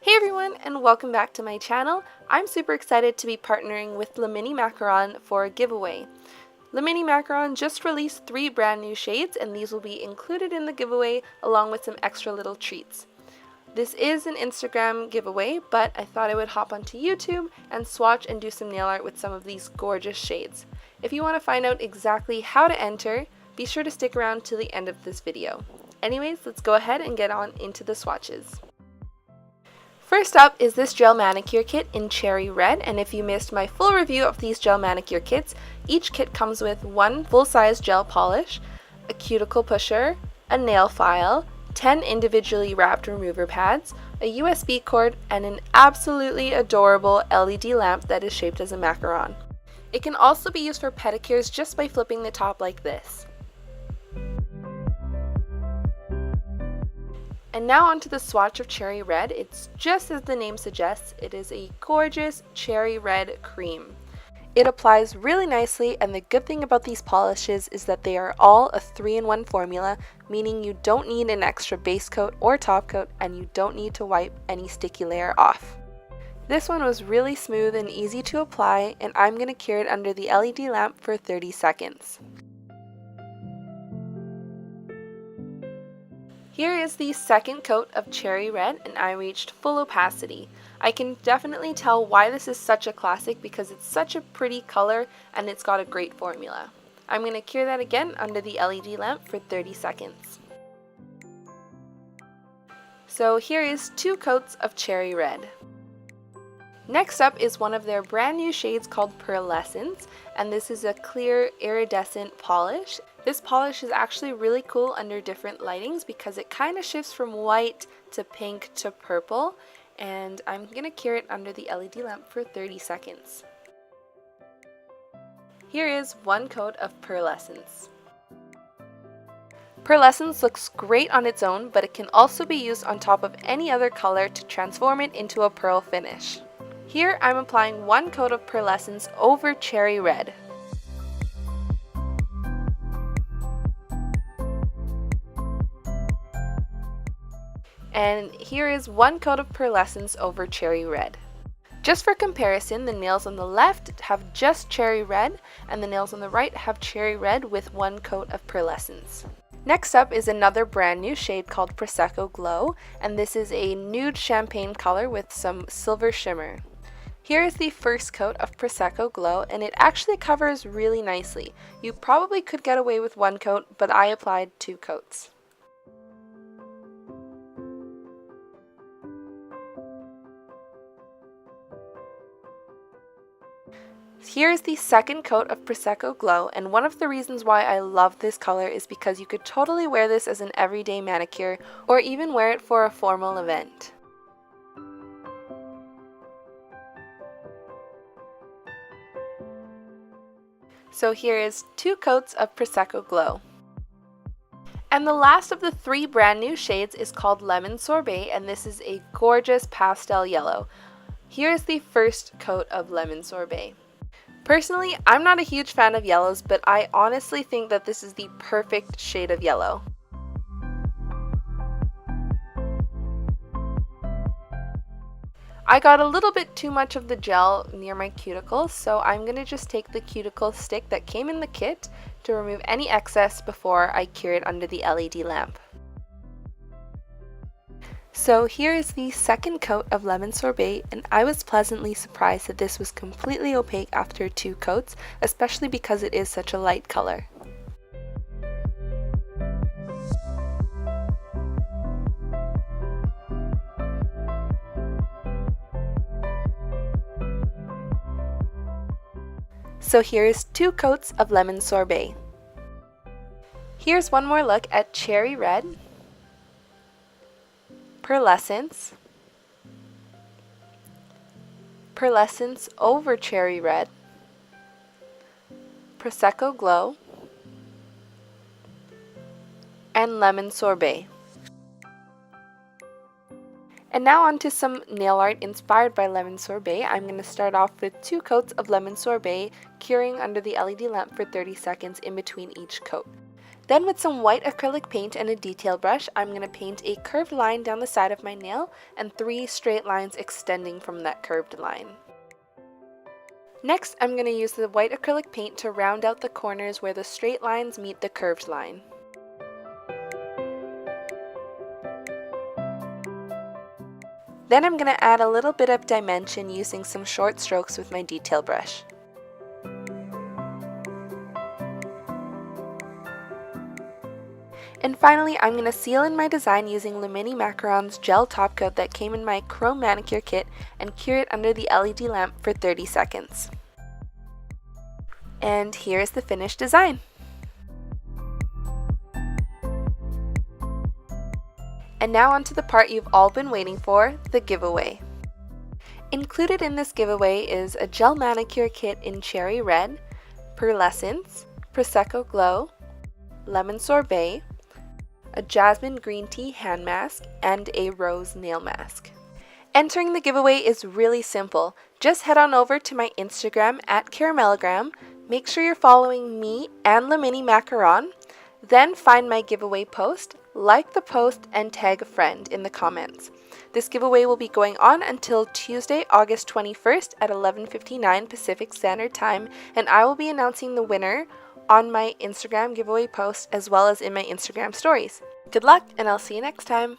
Hey everyone, and welcome back to my channel. I'm super excited to be partnering with Mini Macaron for a giveaway. Mini Macaron just released 3 brand new shades, and these will be included in the giveaway along with some extra little treats. This is an Instagram giveaway, but I thought I would hop onto YouTube and swatch and do some nail art with some of these gorgeous shades. If you want to find out exactly how to enter, be sure to stick around to the end of this video. Anyways, let's go ahead and get on into the swatches. First up is this gel manicure kit in Cherry Red, and if you missed my full review of these gel manicure kits, each kit comes with one full-size gel polish, a cuticle pusher, a nail file, 10 individually wrapped remover pads, a USB cord, and an absolutely adorable LED lamp that is shaped as a macaron. It can also be used for pedicures just by flipping the top like this. And now onto the swatch of Cherry Red. It's just as the name suggests, it is a gorgeous cherry red cream. It applies really nicely, and the good thing about these polishes is that they are all a 3-in-1 formula, meaning you don't need an extra base coat or top coat, and you don't need to wipe any sticky layer off. This one was really smooth and easy to apply, and I'm going to cure it under the LED lamp for 30 seconds. Here is the second coat of Cherry Red, and I reached full opacity. I can definitely tell why this is such a classic because it's such a pretty color and it's got a great formula. I'm going to cure that again under the LED lamp for 30 seconds. So here is 2 coats of Cherry Red. Next up is one of their brand new shades called Pearlescence, and this is a clear iridescent polish. This polish is actually really cool under different lightings because it kind of shifts from white to pink to purple, and I'm going to cure it under the LED lamp for 30 seconds. Here is 1 coat of Pearlescence. Pearlescence looks great on its own, but it can also be used on top of any other color to transform it into a pearl finish. Here I'm applying 1 coat of Pearlescence over Cherry Red. And here is 1 coat of Pearlescence over Cherry Red. Just for comparison, the nails on the left have just Cherry Red, and the nails on the right have Cherry Red with 1 coat of Pearlescence. Next up is another brand new shade called Prosecco Glow, and this is a nude champagne color with some silver shimmer. Here is the first coat of Prosecco Glow, and it actually covers really nicely. You probably could get away with 1 coat, but I applied 2 coats. Here's the second coat of Prosecco Glow, and one of the reasons why I love this color is because you could totally wear this as an everyday manicure or even wear it for a formal event. So here is 2 coats of Prosecco Glow. And the last of the 3 brand new shades is called Lemon Sorbet, and this is a gorgeous pastel yellow. Here is the first coat of Lemon Sorbet. Personally, I'm not a huge fan of yellows, but I honestly think that this is the perfect shade of yellow. I got a little bit too much of the gel near my cuticles, so I'm going to just take the cuticle stick that came in the kit to remove any excess before I cure it under the LED lamp. So here is the second coat of Lemon Sorbet, and I was pleasantly surprised that this was completely opaque after 2 coats, especially because it is such a light color. So here's 2 coats of Lemon Sorbet. Here's one more look at Cherry Red, Pearlescence, Pearlescence over Cherry Red, Prosecco Glow, and Lemon Sorbet. And now onto some nail art inspired by Lemon Sorbet. I'm going to start off with 2 coats of Lemon Sorbet, curing under the LED lamp for 30 seconds in between each coat. Then with some white acrylic paint and a detail brush, I'm going to paint a curved line down the side of my nail and 3 straight lines extending from that curved line. Next, I'm going to use the white acrylic paint to round out the corners where the straight lines meet the curved line. Then I'm going to add a little bit of dimension using some short strokes with my detail brush. And finally, I'm going to seal in my design using Mini Macaron's gel top coat that came in my chrome manicure kit and cure it under the LED lamp for 30 seconds. And here is the finished design. And now onto the part you've all been waiting for, the giveaway. Included in this giveaway is a gel manicure kit in Cherry Red, Pearlescence, Prosecco Glow, Lemon Sorbet, a Jasmine green tea hand mask, and a rose nail mask. Entering the giveaway is really simple. Just head on over to my Instagram at caramellogram, make sure you're following me and Mini Macaron, then find my giveaway post, like the post, and tag a friend in the comments. This giveaway will be going on until Tuesday, August 21st at 11:59 Pacific Standard Time, and I will be announcing the winner on my Instagram giveaway post as well as in my Instagram stories. Good luck, and I'll see you next time!